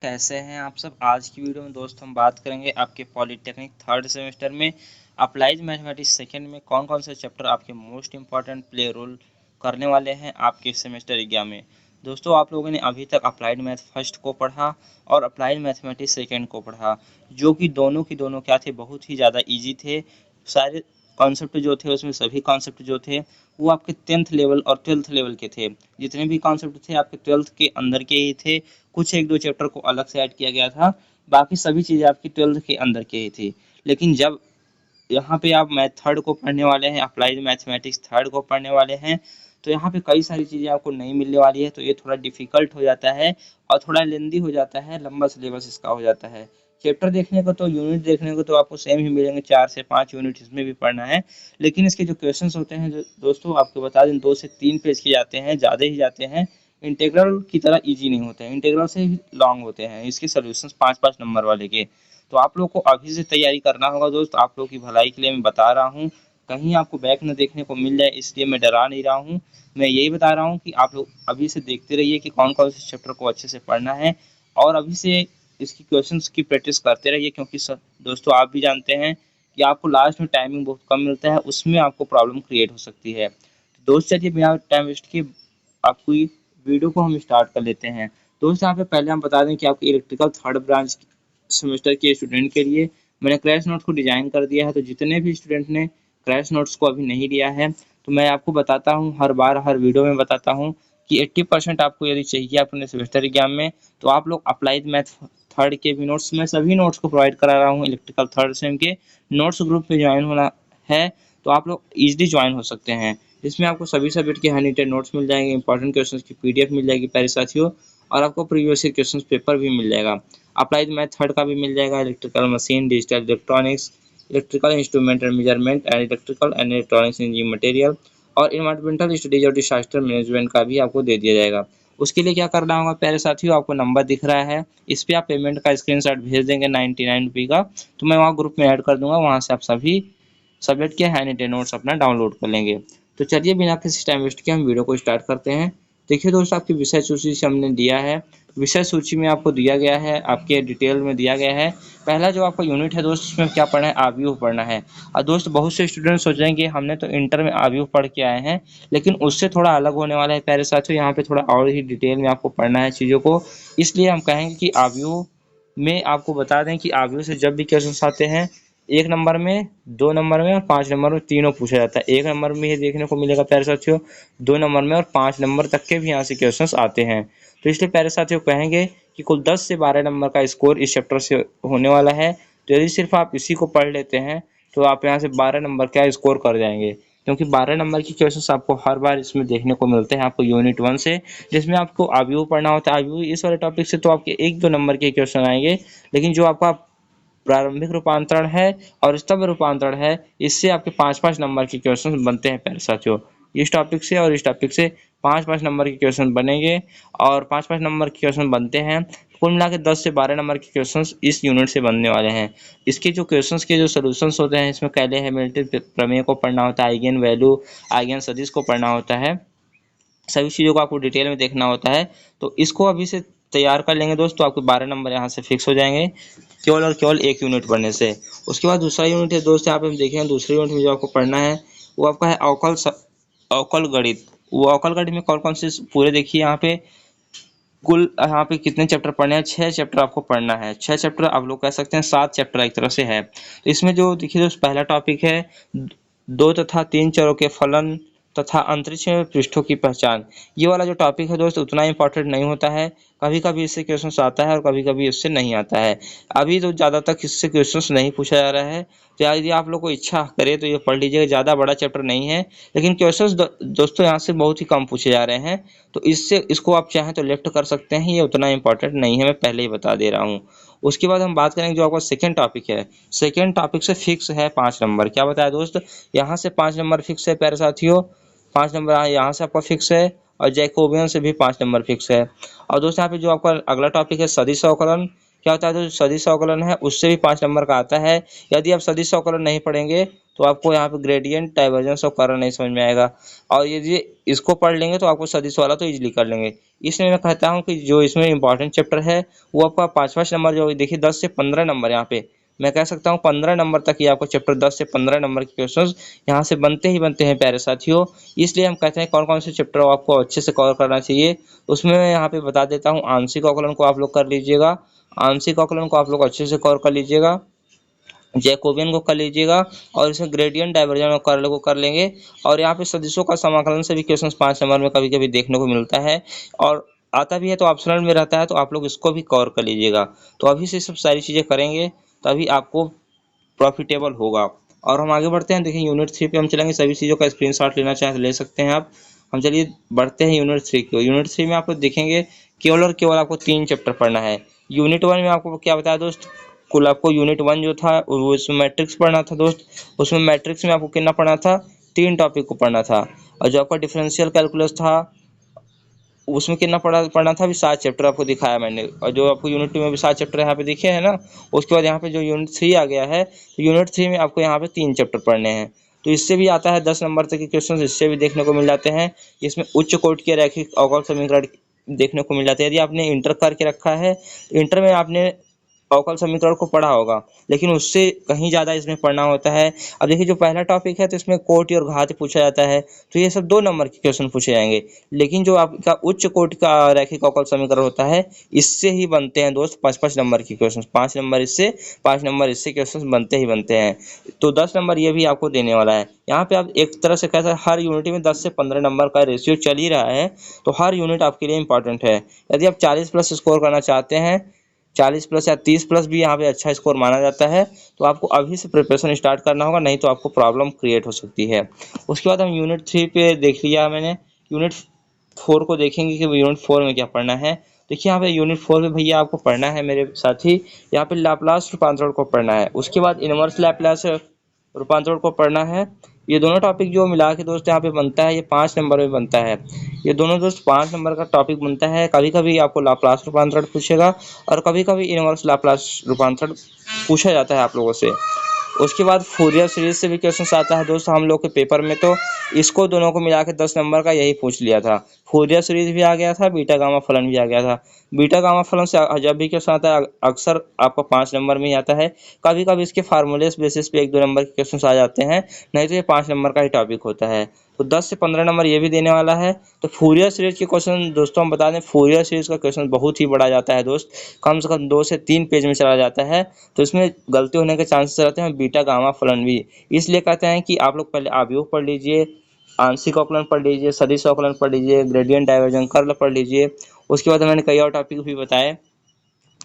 कैसे हैं आप सब। आज की वीडियो में दोस्त हम बात करेंगे आपके पॉलिटेक्निक थर्ड सेमेस्टर में अप्लाइड मैथमेटिक्स सेकंड में कौन कौन से चैप्टर आपके मोस्ट इंपॉर्टेंट प्ले रोल करने वाले हैं आपके सेमेस्टर एग्जाम में। दोस्तों आप लोगों ने अभी तक अप्लाइड मैथ फर्स्ट को पढ़ा और अप्लाइड मैथमेटिक्स सेकंड को पढ़ा, जो कि दोनों की दोनों क्या थे, बहुत ही ज़्यादा ईजी थे। सारे कॉन्सेप्ट जो थे उसमें सभी कॉन्सेप्ट जो थे वो आपके 10th लेवल और 12th लेवल के थे। जितने भी कॉन्सेप्ट थे आपके 12th के अंदर के ही थे। कुछ एक दो चैप्टर को अलग से ऐड किया गया था, बाकी सभी चीज़ें आपकी 12th के अंदर के ही थी। लेकिन जब यहाँ पे आप मैथ थर्ड को पढ़ने वाले हैं, अप्लाइड मैथमेटिक्स थर्ड को पढ़ने वाले हैं, तो यहाँ पे कई सारी चीज़ें आपको नहीं मिलने वाली है, तो ये थोड़ा डिफिकल्ट हो जाता है और थोड़ा लेंदी हो जाता है, लंबा सिलेबस इसका हो जाता है। चैप्टर देखने को तो, यूनिट देखने को तो आपको सेम ही मिलेंगे, 4 से 5 यूनिट इसमें भी पढ़ना है। लेकिन इसके जो क्वेश्चंस होते हैं जो दोस्तों आपको बता दें, 2 से 3 पेज के जाते हैं, ज़्यादा ही जाते हैं। इंटीग्रल की तरह इजी नहीं होते हैं, इंटीग्रल से भी लॉन्ग होते हैं इसके सॉल्यूशंस, 5-5 नंबर वाले के। तो आप लोग को अभी से तैयारी करना होगा दोस्त। आप लोग की भलाई के लिए मैं बता रहा हूँ, कहीं आपको बैक न देखने को मिल जाए, इसलिए मैं डरा नहीं रहा हूँ। मैं यही बता रहा हूँ कि आप लोग अभी से देखते रहिए कि कौन कौन से चैप्टर को अच्छे से पढ़ना है, और अभी से इसकी क्वेश्चंस की प्रैक्टिस करते रहिए, क्योंकि दोस्तों आप भी जानते हैं कि आपको लास्ट में टाइमिंग बहुत कम मिलता है, उसमें आपको प्रॉब्लम क्रिएट हो सकती है। तो दोस्त चलिए बिना टाइम वेस्ट किए आपकी वीडियो को हम स्टार्ट कर लेते हैं। दोस्त यहाँ पे पहले हम बता दें कि आपकी इलेक्ट्रिकल थर्ड ब्रांच सेमेस्टर के स्टूडेंट के लिए मैंने क्रैश नोट्स को डिजाइन कर दिया है। तो जितने भी स्टूडेंट ने क्रैश नोट्स को अभी नहीं लिया है, तो मैं आपको बताता हूँ, हर बार हर वीडियो में बताता हूँ कि 80% आपको यदि चाहिए अपने सेमेस्टर एग्जाम में, तो आप लोग अप्लाइड मैथ थर्ड के भी नोट्स, मैं सभी नोट्स को प्रोवाइड करा रहा हूँ। इलेक्ट्रिकल थर्ड सेम के नोट्स ग्रुप में ज्वाइन होना है तो आप लोग ईजिली ज्वाइन हो सकते हैं। इसमें आपको सभी सब्जेक्ट के हनीटेड नोट्स मिल जाएंगे, इंपॉर्टेंट क्वेश्चंस की पीडीएफ मिल जाएगी प्यारे साथियों, और आपको प्रीवियस ईयर क्वेश्चंस पेपर भी मिल जाएगा। अप्लाइड मैथ थर्ड का भी मिल जाएगा, electrical machine, digital electronics, electrical instrument and measurement and electrical and electronics engineering material, और इन्वायरमेंटल स्टडीज और डिसास्टर मैनेजमेंट का भी आपको दे दिया जाएगा। उसके लिए क्या करना होगा प्यारे साथियों, आपको नंबर दिख रहा है, इस पर आप पेमेंट का स्क्रीनशॉट भेज देंगे 99 रुपये का, तो मैं वहाँ ग्रुप में ऐड कर दूंगा, वहाँ से आप सभी सब्जेक्ट के हैंड नोट्स अपना डाउनलोड कर लेंगे। तो चलिए बिना किसी टाइम वेस्ट के हम वीडियो को स्टार्ट करते हैं। देखिए दोस्तों, आपकी विषय सूची से हमने दिया है, विषय सूची में आपको दिया गया है, आपके डिटेल में दिया गया है। पहला जो आपका यूनिट है दोस्त, इसमें क्या पढ़ना है, आव्यूह पढ़ना है। और दोस्त बहुत से स्टूडेंट सोचेंगे हमने तो इंटर में आव्यूह पढ़ के आए हैं, लेकिन उससे थोड़ा अलग होने वाला है प्यारे साथियों। यहाँ पे थोड़ा और ही डिटेल में आपको पढ़ना है चीज़ों को, इसलिए हम कहेंगे कि आव्यूह में आपको बता दें कि आव्यूह से जब भी क्वेश्चन आते हैं, 1 नंबर में, 2 नंबर में और 5 नंबर में तीनों पूछा जाता है। 1 नंबर में ये देखने को मिलेगा प्यारे साथियों, 2 नंबर में और 5 नंबर तक के भी यहाँ से क्वेश्चंस आते हैं। तो इसलिए प्यारे साथियों कहेंगे कि कुल 10 से 12 नंबर का स्कोर इस चैप्टर से होने वाला है। तो यदि सिर्फ आप इसी को पढ़ लेते हैं तो आप यहाँ से 12 नंबर का स्कोर कर जाएंगे, क्योंकि 12 नंबर की क्वेश्चंस आपको हर बार इसमें देखने को मिलते हैं आपको यूनिट 1 से, जिसमें आपको आव्यूह पढ़ना होता है। आव्यूह इस वाले टॉपिक से तो आपके 1-2 नंबर के क्वेश्चन आएंगे, लेकिन जो आपका प्रारंभिक रूपांतरण है और स्तंभ रूपांतरण है, इससे आपके 5-5 नंबर के क्वेश्चन बनते हैं प्यारे साथियों। इस टॉपिक से और इस टॉपिक से 5-5 नंबर के क्वेश्चन बनेंगे और 5-5 नंबर के क्वेश्चन बनते हैं। कुल मिला के 10 से 12 नंबर के क्वेश्चंस इस यूनिट से बनने वाले हैं। इसके जो क्वेश्चंस के जो सॉल्यूशंस होते हैं, इसमें कैले हैमिल्टन प्रमेय को पढ़ना होता है, आइगन वैल्यू, आइगन सदिश को पढ़ना होता है, सभी चीज़ों को आपको डिटेल में देखना होता है। तो इसको अभी से तैयार कर लेंगे दोस्तों, आपके 12 नंबर यहाँ से फिक्स हो जाएंगे केवल और केवल एक यूनिट पढ़ने से। उसके बाद दूसरा यूनिट है दोस्त, यहाँ पे हम देखेंगे दूसरे यूनिट में जो आपको पढ़ना है वो आपका है अवकल गणित। वो अवकल गणित में कौन कौन से पूरे देखिए, यहाँ पे कुल यहाँ पे कितने चैप्टर पढ़ने हैं, 6 चैप्टर आपको पढ़ना है। 6 चैप्टर आप लोग कह सकते हैं 7 चैप्टर एक तरह से है। तो इसमें जो देखिए दोस्त, पहला टॉपिक है 2 तथा 3 चरों के फलन तथा अंतरिक्ष में पृष्ठों की पहचान। ये वाला जो टॉपिक है दोस्त उतना इंपॉर्टेंट नहीं होता है, कभी कभी इससे क्वेश्चन आता है और कभी कभी इससे नहीं आता है। अभी तो ज़्यादा तक इससे क्वेश्चन नहीं पूछा जा रहा है, तो यदि आप लोग को इच्छा करे तो ये पढ़ लीजिएगा। ज़्यादा बड़ा चैप्टर नहीं है, लेकिन क्वेश्चन दोस्तों यहाँ से बहुत ही कम पूछे जा रहे हैं, तो इसको आप चाहें तो लेफ्ट कर सकते हैं, ये उतना इंपॉर्टेंट नहीं है, मैं पहले ही बता दे रहा हूँ। उसके बाद हम बात करेंगे जो आपका सेकेंड टॉपिक है। सेकेंड टॉपिक से फिक्स है 5 नंबर। क्या बताया दोस्त, यहाँ से 5 नंबर फिक्स है प्यारे साथियों, 5 नंबर यहाँ से आपका फिक्स है, और जैकोबियन से भी 5 नंबर फिक्स है। और दोस्तों यहाँ पे जो आपका अगला टॉपिक है सदिश अवकलन, क्या होता है जो सदिश अवकलन है उससे भी 5 नंबर का आता है। यदि आप सदिश अवकलन नहीं पढ़ेंगे तो आपको यहाँ पे ग्रेडियंट, डाइवर्जेंस और कर्ल नहीं समझ में आएगा, और यदि इसको पढ़ लेंगे तो आपको सदिश वाला तो इजीली कर लेंगे। इसलिए मैं कहता हूँ कि जो इसमें इंपॉर्टेंट चैप्टर है वो आपका 5 नंबर, जो देखिए 10 से 15 नंबर, यहाँ पे मैं कह सकता हूँ 15 नंबर तक ही आपको चैप्टर 10 से 15 नंबर के क्वेश्चंस यहाँ से बनते ही बनते हैं प्यारे साथियों। इसलिए हम कहते हैं कौन कौन से चैप्टर आपको अच्छे से कवर करना चाहिए, उसमें मैं यहाँ पे बता देता हूँ। आंशिक अवकलन को आप लोग कर लीजिएगा, आंशिक अवकलन को आप लोग अच्छे से कवर कर लीजिएगा, जैकोबियन को कर लीजिएगा, और इसमें ग्रेडियंट, डाइवर्जेंस और कर्ल को कर लेंगे। और यहाँ पे सदिशों का समाकलन से भी क्वेश्चन 5 नंबर में कभी कभी देखने को मिलता है, और आता भी है तो ऑप्शनल में रहता है, तो आप लोग इसको भी कवर कर लीजिएगा। तो अभी से सब सारी चीज़ें करेंगे तभी आपको प्रॉफिटेबल होगा। और हम आगे बढ़ते हैं, देखिए यूनिट 3 पे हम चलेंगे। सभी चीज़ों का स्क्रीनशॉट लेना चाहें तो ले सकते हैं आप। हम चलिए बढ़ते हैं यूनिट 3 को। यूनिट 3 में आप लोग देखेंगे केवल और केवल आपको 3 चैप्टर पढ़ना है। यूनिट 1 में आपको क्या बताया दोस्त, कुल आपको यूनिट 1 जो था वो उसमें मैट्रिक्स पढ़ना था दोस्त। उसमें मैट्रिक्स में आपको कितना पढ़ना था, 3 टॉपिक को पढ़ना था। और जो आपका डिफरेंशियल कैलकुलस था उसमें कितना पढ़ना था, अभी 7 चैप्टर आपको दिखाया मैंने। और जो आपको यूनिट 2 में भी 7 चैप्टर यहाँ पे दिखे हैं ना। उसके बाद यहाँ पे जो यूनिट 3 आ गया है, तो यूनिट 3 में आपको यहाँ पे 3 चैप्टर पढ़ने हैं। तो इससे भी आता है 10 नंबर तक के क्वेश्चन, इससे भी देखने को मिल जाते हैं। इसमें उच्च कोटि के रैखिक अवकल समीकरण देखने को मिल जाते हैं। यदि आपने इंटर करके रखा है, इंटर में आपने अवकल समीकरण को पढ़ा होगा, लेकिन उससे कहीं ज़्यादा इसमें पढ़ना होता है। अब देखिए जो पहला टॉपिक है तो इसमें कोटि और घात पूछा जाता है, तो ये सब 2 नंबर के क्वेश्चन पूछे जाएंगे। लेकिन जो आपका उच्च कोटि का रैखिक अवकल समीकरण होता है, इससे ही बनते हैं दोस्त 5-5 नंबर के क्वेश्चन। 5 नंबर इससे, 5 नंबर इससे क्वेश्चन बनते ही बनते हैं। तो 10 नंबर ये भी आपको देने वाला है। यहाँ पे आप एक तरह से कह सकते हैं हर यूनिट में 10 से 15 नंबर का रेशियो चल ही रहा है, तो हर यूनिट आपके लिए इंपॉर्टेंट है। यदि आप 40+ स्कोर करना चाहते हैं, 40+ या 30+ भी यहाँ पे अच्छा स्कोर माना जाता है, तो आपको अभी से प्रिपरेशन स्टार्ट करना होगा, नहीं तो आपको प्रॉब्लम क्रिएट हो सकती है। उसके बाद हम यूनिट 3 पे देख लिया मैंने। यूनिट 4 को देखेंगे कि यूनिट 4 में क्या पढ़ना है। देखिए यहाँ पे यूनिट 4 में भैया आपको पढ़ना है मेरे साथी, यहाँ पे लाप्लास रूपांतरण को पढ़ना है। उसके बाद इनवर्स लैप्लास रूपांतरण को पढ़ना है। ये दोनों टॉपिक जो मिला के दोस्त यहाँ पे बनता है, ये 5 नंबर में बनता है। ये दोनों दोस्त 5 नंबर का टॉपिक बनता है। कभी कभी आपको लाप्लास रूपांतरण पूछेगा, और कभी कभी इनवर्स लाप्लास रूपांतरण पूछा जाता है आप लोगों से। उसके बाद फूरियर सीरीज से भी क्वेश्चन आता है दोस्त हम लोग के पेपर में, तो इसको दोनों को मिला के 10 नंबर का यही पूछ लिया था। फूरियर सीरीज भी आ गया था, बीटा गामा फलन भी आ गया था। बीटा गामा फलन से जब भी क्वेश्चन आता है अक्सर आपको 5 नंबर में ही आता है। कभी कभी इसके फार्मूले बेसिस पे 1-2 नंबर के क्वेश्चन आ जाते हैं, नहीं तो ये 5 नंबर का ही टॉपिक होता है। तो 10 से 15 नंबर ये भी देने वाला है। तो फूरियर सीरीज के क्वेश्चन दोस्तों हम बता दें, फूरियर सीरीज का क्वेश्चन बहुत ही बड़ा जाता है दोस्त, कम से कम 2 से 3 पेज में चला जाता है। तो इसमें गलती होने के चांसेस रहते हैं, बीटा गामा फलन भी। इसलिए कहते हैं कि आप लोग पहले आव्यूह पढ़ लीजिए, आंशिक अवकलन पढ़ लीजिए, सदिश अवकलन पढ़ लीजिए, ग्रेडियंट, डाइवर्जेंस, कर्ल पढ़ लीजिए। उसके बाद मैंने कई और टॉपिक भी बताए,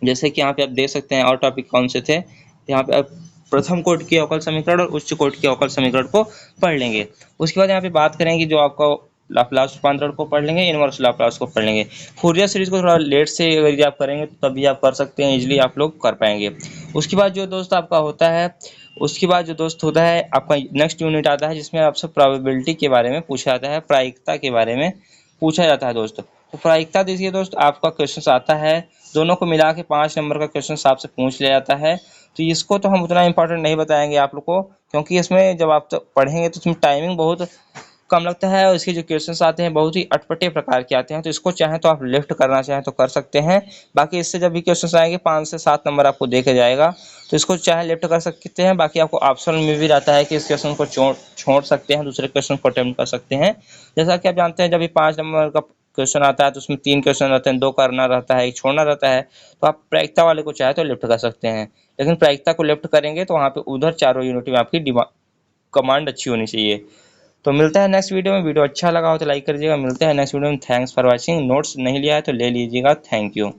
जैसे कि यहाँ पे आप देख सकते हैं और टॉपिक कौन से थे। यहाँ पे आप प्रथम कोटि के अवकल समीकरण और उच्च कोटि के अवकल समीकरण को पढ़ लेंगे। उसके बाद यहाँ पे बात करेंगे जो आपको लाप्लास रूपांतरण को पढ़ लेंगे, इनवर्स लाप्लास को पढ़ लेंगे। फूरियर सीरीज को थोड़ा लेट से यदि आप करेंगे तो तभी आप कर सकते हैं, इजीली आप लोग कर पाएंगे। उसके बाद जो दोस्त आपका होता है, उसके बाद जो दोस्त होता है आपका नेक्स्ट यूनिट आता है, जिसमें आपसे प्रोबेबिलिटी के बारे में पूछा जाता है, प्रायिकता के बारे में पूछा जाता है दोस्त। तो प्रायिकता देखिए दोस्त आपका क्वेश्चन आता है, दोनों को मिला के 5 नंबर का क्वेश्चन आपसे पूछ लिया जाता है। तो इसको तो हम उतना इंपॉर्टेंट नहीं बताएंगे आप लोग को, क्योंकि इसमें जब आप तो पढ़ेंगे तो इसमें टाइमिंग बहुत कम लगता है, और इसके जो क्वेश्चंस आते हैं बहुत ही अटपटे प्रकार के आते हैं। तो इसको चाहें तो आप लिफ्ट करना चाहें तो कर सकते हैं। बाकी इससे जब भी क्वेश्चंस आएंगे 5 से 7 नंबर आपको देके जाएगा, तो इसको चाहे लिफ्ट कर सकते हैं। बाकी आपको ऑप्शन में भी रहता है कि इस क्वेश्चन को छोड़ सकते हैं, दूसरे क्वेश्चन को अटेम्प्ट कर सकते हैं। जैसा कि आप जानते हैं जब भी 5 नंबर का क्वेश्चन आता है तो उसमें 3 क्वेश्चन रहते हैं, 2 करना रहता है, 1 छोड़ना रहता है। तो आप प्रायिकता वाले को चाहे तो लिफ्ट कर सकते हैं, लेकिन प्रायिकता को लिफ्ट करेंगे तो वहाँ पे उधर चारों यूनिट में आपकी कमांड अच्छी होनी चाहिए। तो मिलता है नेक्स्ट वीडियो में। वीडियो अच्छा लगा हो तो लाइक कर दीजिएगा। मिलते हैं नेक्स्ट वीडियो में। Thanks for watching. नोट्स नहीं लिया है तो ले लीजिएगा। Thank you.